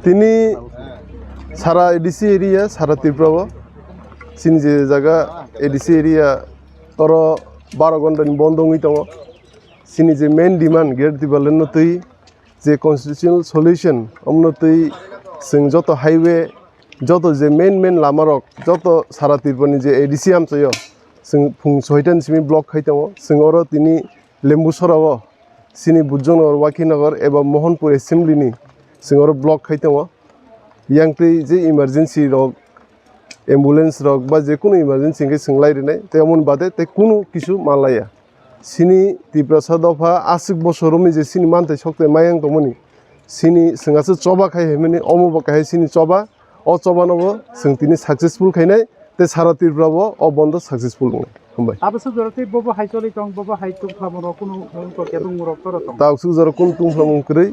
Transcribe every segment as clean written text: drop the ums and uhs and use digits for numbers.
তিনি সারা ADC area সারা ত্রিপুরা সিনি যে জায়গা এডিসি এরিয়া তর 12 ঘন্টাनि বন্ধ হইতাম সিনি যে মেন ডিমান্ড গেট দিবালেন নতই যে কনস্টিটিউশনাল সলিউশন অমনতই जों যত হাইওয়ে যত যে মেন লামারক যত সারা ত্রিপুরাनि যে এডিসি আমচাयो जों फुं 6टानिसिम ब्लक खाइताम जों अर तिनि लेम्बुसराव सिनि बुजनगर वाकिनगर एबा मोहनपुर एसेम्बलिनि जों अर ब्लक खाइताम यांतै जे इमारजेंसि रक एम्बुलेंस रक बा जे कोनो इमारजेंसि के जों लायरिनाय तेमन बादे ते कोनो किछु मालाया सिनि त्रिपुरा दफा 80 बछरनि जे सिनि मानथाय सकते मायां दमनि सिनि जोंहासो चबा खायहेमनि अमबा खाय सिनि चबा अ चबानबो जों तिनि सक्सेसफुल खायनाय ते सारा त्रिपुराबो अ बन्द सक्सेसफुल हमबाय आबसो जरते बबो हाइचलि दं बबो हाइतु खामरो कुनु को केदुं मरो तर दं तावसु जर कुन तुंफ्लामंक्रै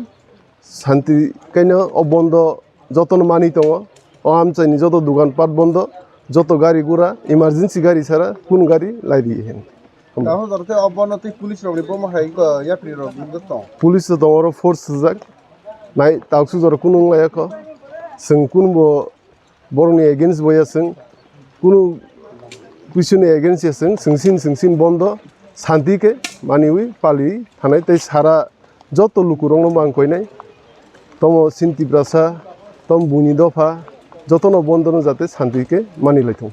शान्ति कायनो अ बन्द जतन मानि दङ अ आमचाइनि जत दुकानपाट बन्द जत गारि गुरा इमारजेंसि गारि सारा कुन गारि लाइरि हेन ताहो जरते अबनति पुलिस रबनि बम हाइको याफ्रि रबनि दं पुलिस दङ र फोर्स जाक नाय तावसु जर कुनु लायक जों कुनबो बरनि एगेन्स्ट बयासों कुनु कुइसननि एगेन्स्ट यासों जोंसिन बन्द शान्तिके मानिवि पालि थानाय तै सारा जत लुकुरंनो मांखयनाय तम सिन्ति ब्रासा तम बुनि दफा जतन बन्दनो जाते शान्तिके मानिलायथों।